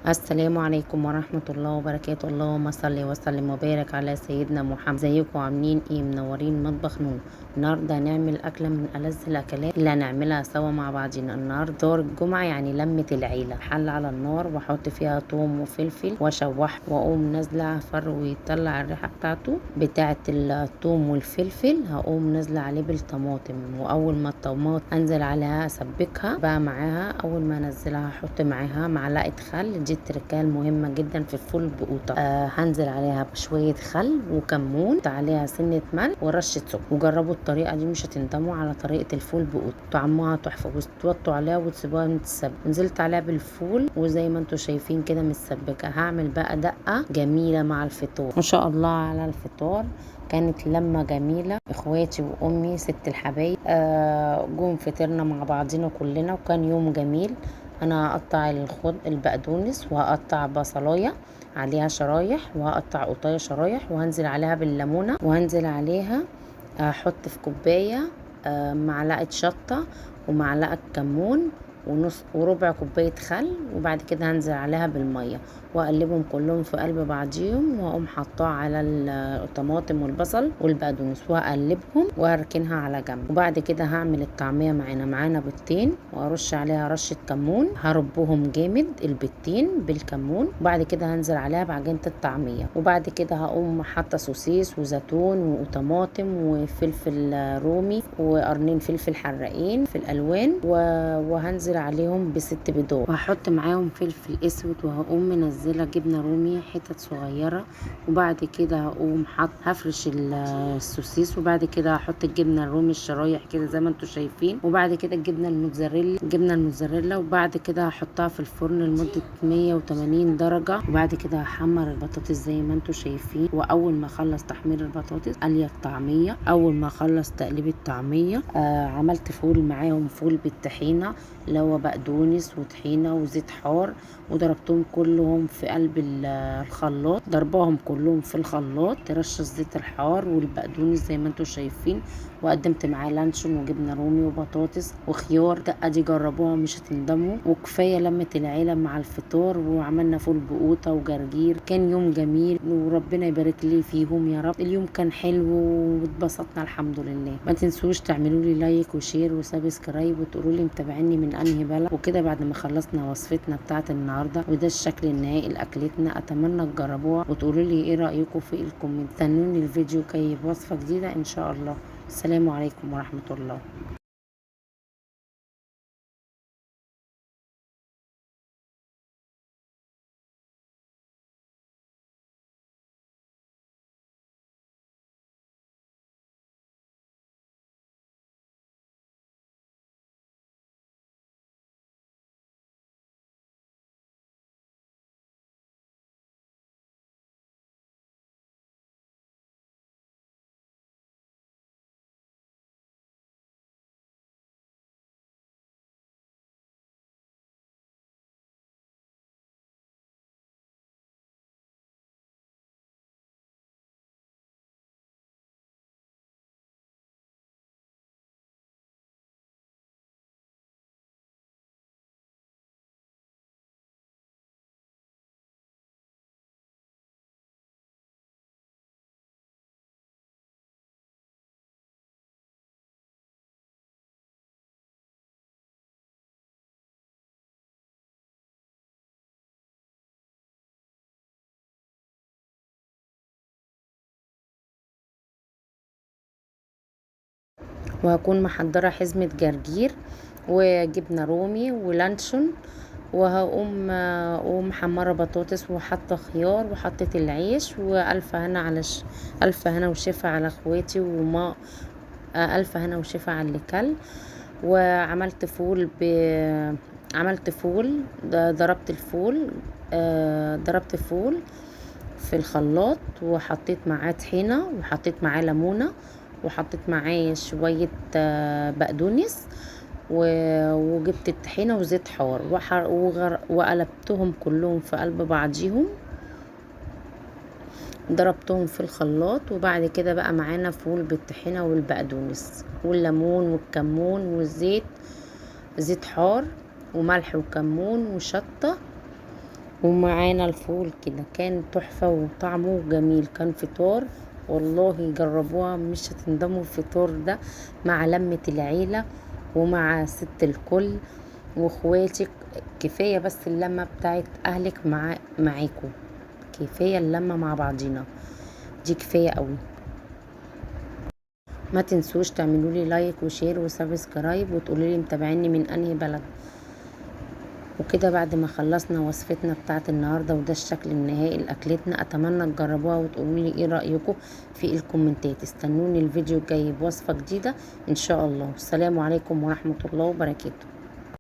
السلام عليكم ورحمة الله وبركاته. اللهم صل وسلم وبارك على سيدنا محمد. ازيكم عاملين ايه؟ منورين مطبخ نور. النهارده هنعمل اكله من ألذ الاكلات اللي هنعملها سوا مع بعضينا. النهارده دار الجمعه، يعني لمه العيله. حل على النار واحط فيها ثوم وفلفل واشوح، واقوم نازله فر ويطلع الريحه بتاعه الثوم والفلفل. هقوم نازله عليه بالطماطم، واول ما الطماطم انزل عليها اسبكها بقى معاها. اول ما انزلها احط معاها معلقه خل. دي التركه المهمه جدا في الفول بقوطه. هنزل عليها بشويه خل وكمون، عليها سنه ملح ورشه سكر. وجربوا الطريقه دي مش هتندموا على طريقه الفول بقوطه، طعمها تحفه. وتوطوا عليها وتسيبوها تتسبك. نزلت عليها بالفول وزي ما انتم شايفين كده متسبكه. هعمل بقى دقه جميله مع الفطار. ما شاء الله على الفطار، كانت لمة جميلة. اخواتي وامي ست الحبايب جم فطرنا مع بعضنا كلنا، وكان يوم جميل. انا هقطع البقدونس، وهقطع بصلايه عليها شرايح، وهقطع قطايه شرايح، وهنزل عليها بالليمونه، وهنزل عليها احط في كوبايه معلقه شطه ومعلقه كمون ونص وربع كوبايه خل. وبعد كده هنزل عليها بالميه واقلبهم كلهم في قلب بعضيهم، واقوم حطاه على الطماطم والبصل والبقدونس واقلبهم واركنها على جنب. وبعد كده هعمل الطعميه. معانا بيضتين، وارش عليها رشه كمون. هربهم جامد البيضتين بالكمون. وبعد كده هنزل عليها بعجينه الطعميه. وبعد كده هقوم حاطه سوسيس وزيتون وطماطم وفلفل رومي وقرنين فلفل حراقين في الالوان، وهنزل عليهم ب6 بيضات، وهحط معاهم فلفل اسود. وهقوم منزله جبنه رومي حتت صغيره. وبعد كده هقوم هفرش السوسيس. وبعد كده هحط الجبنه الرومي الشرايح كده زي ما انتم شايفين. وبعد كده الجبنه الموتزاريلا. وبعد كده هحطها في الفرن لمده 180 درجه. وبعد كده هحمر البطاطس زي ما انتم شايفين. واول ما اخلص تحمير البطاطس قلي الطعميه. اول ما اخلص تقليب الطعميه عملت فول معاهم، فول بالطحينه اللي هو بقدونس وطحينه وزيت حار، وضربتهم كلهم في قلب الخلاط. ضربهم كلهم في الخلاط، ترش الزيت الحار والبقدونس زي ما انتم شايفين. وقدمت معاه لانشون وجبنه رومي وبطاطس وخيار. دقه دي جربوها مش هتندموا. وكفايه لمه العيله مع الفطار. وعملنا فول بقوطه وجرجير. كان يوم جميل وربنا يبارك لي فيهم يا رب. اليوم كان حلو واتبسطنا الحمد لله. ما تنسوش تعملوا لي لايك وشير وسبسكرايب، وتقولوا لي متابعيني من انهي بلد. وكده بعد ما خلصنا وصفتنا بتاعت النهارده، وده الشكل النهائي لاكلتنا. اتمنى تجربوها وتقولوا لي ايه رايكم في الكومنت. استنوني الفيديو كي وصفه جديده ان شاء الله. السلام عليكم ورحمه الله. وهكون محضرة حزمة جرجير وجبنة رومي ولانشون. وهقوم محمرة بطاطس وحاطة خيار وحطت العيش. وألف هنا على ألف هنا وشفا على اخواتي وما ألف هنا وشفا على اللي كل. وعملت فول عملت فول. ضربت الفول ضربت فول في الخلاط، وحطيت معاه طحينة، وحطيت معاه ليمونة، وحطيت معاه شوية بقدونس، وجبت الطحينة وزيت حار وقلبتهم كلهم في قلب بعضيهم. ضربتهم في الخلاط. وبعد كده بقى معانا فول بالطحينة والبقدونس والليمون والكمون والزيت، زيت حار وملح وكمون وشطة ومعانا الفول كده كان تحفة وطعمه جميل، كان فطار والله جربوها مش هتندموا. الفطار ده مع لمة العيلة ومع ست الكل واخواتك، كفاية بس اللمة بتاعت اهلك معاكم، كفاية اللمة مع بعضينا دي كفاية قوي. ما تنسوش تعملوا لي لايك وشير وسبسكرايب وتقولوا لي متابعيني من انهي بلد. وكده بعد ما خلصنا وصفتنا بتاعت النهارده وده الشكل النهائي لاكلتنا، اتمنى تجربوها وتقولوا لي ايه رايكم في الكومنتات. استنوني الفيديو الجاي بوصفه جديده ان شاء الله. السلام عليكم ورحمه الله وبركاته.